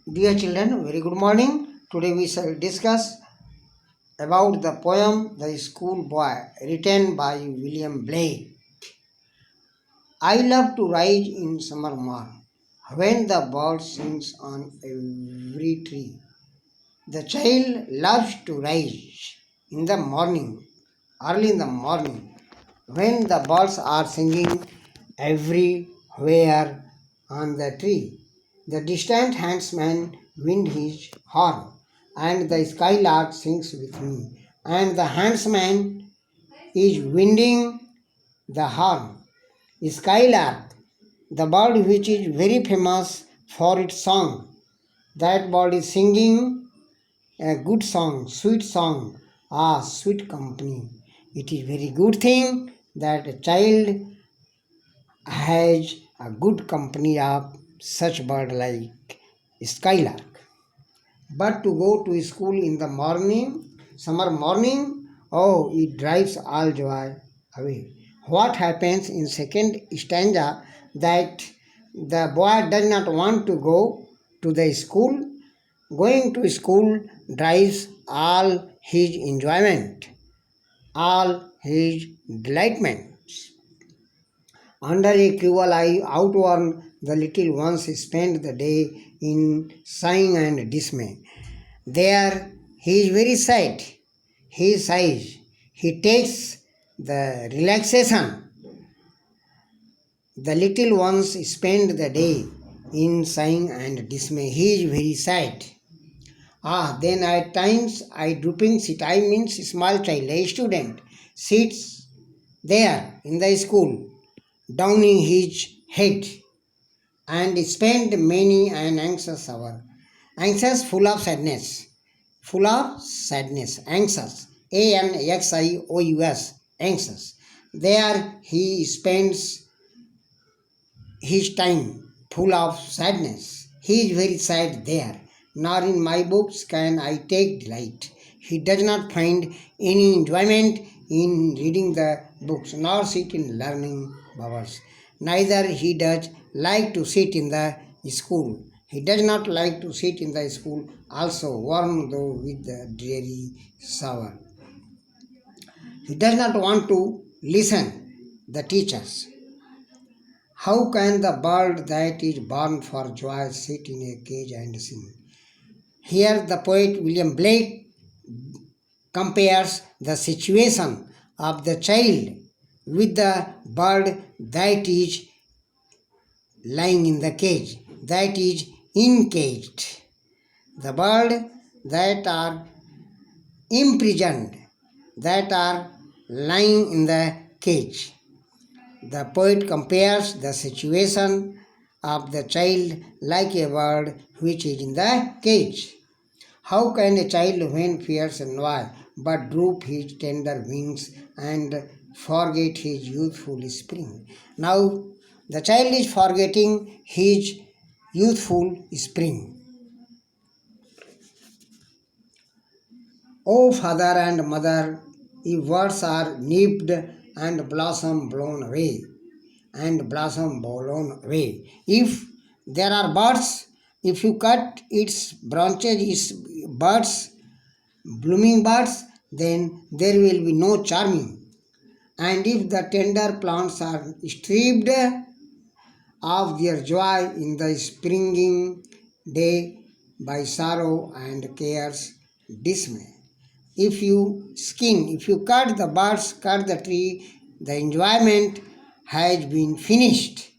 Dear children, very good morning. Today we shall discuss about the poem The School Boy written by William Blake. I love to rise in summer morn when the bird sings on every tree. The child loves to rise in the morning, early in the morning, when the birds are singing everywhere on the tree. The distant huntsman wind his horn, and the skylark sings with me, and the huntsman is winding the horn. Skylark, the bird which is very famous for its song, that bird is singing a good song, sweet song, sweet company. It is very good thing that a child has a good company of such bird like skylark. But to go to school in the morning, summer morning, oh, it drives all joy away. What happens in second stanza that the boy does not want to go to the school. Going to school drives all his enjoyment, all his delightments. Under a cruel eye outworn, the little ones spend the day in sighing and dismay. There he is very sad. He sighs. He takes the relaxation. The little ones spend the day in sighing and dismay. He is very sad. Then at times I drooping sit. I means small child, a student, sits there in the school, downing his head, and spend many an anxious hour. Anxious, full of sadness, anxious, ANXIOUS, anxious. There he spends his time full of sadness. He is very sad there. Nor in my books can I take delight. He does not find any enjoyment in reading the books, nor sit in learning hours. Neither he does like to sit in the school. He does not like to sit in the school, also warm though with the dreary shower. He does not want to listen the teachers. How can the bird that is born for joy sit in a cage and sing? Here the poet William Blake compares the situation of the child with the bird that is lying in the cage, that is encaged. The bird that are imprisoned, that are lying in the cage. The poet compares the situation of the child like a bird which is in the cage. How can a child, when fears annoy, but droop his tender wings and forget his youthful spring? Now, the child is forgetting his youthful spring. O father and mother, if words are nipped and blossom blown away, if there are birds, if you cut its branches, its birds, blooming birds, then there will be no charming. And if the tender plants are stripped of their joy in the springing day by sorrow and care's dismay. If you cut the birds, cut the tree, the enjoyment has been finished.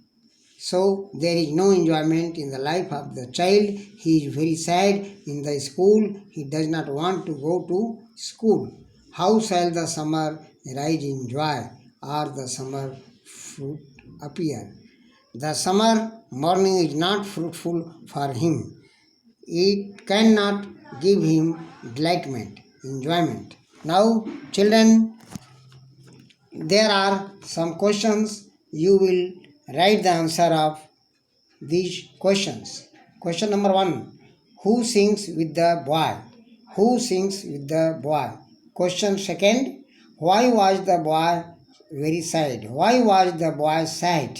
So there is no enjoyment in the life of the child. He is very sad in the school. He does not want to go to school. How shall the summer rise in joy or the summer fruit appear? The summer morning is not fruitful for him. It cannot give him delightment, enjoyment. Now, children, there are some questions. You will write the answer of these questions. Question number 1. Who sings with the boy? Who sings with the boy? Question second. Why was the boy very sad? Why was the boy sad?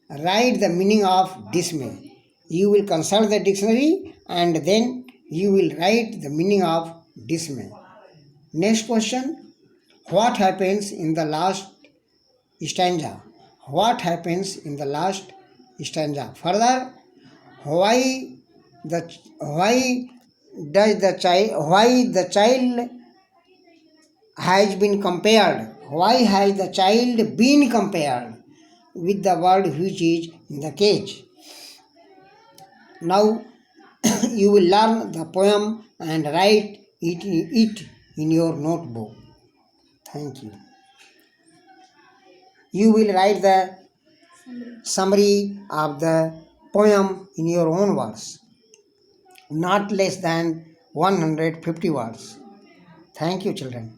Write the meaning of dismay. You will consult the dictionary and then you will write the meaning of dismay. Next question. What happens in the last stanza? What happens in the last stanza? Further, why the why the child has been compared? Why has the child been compared with the bird which is in the cage? Now you will learn the poem and write it in your notebook. Thank you. You will write the summary of the poem in your own words, not less than 150 words. Thank you, children.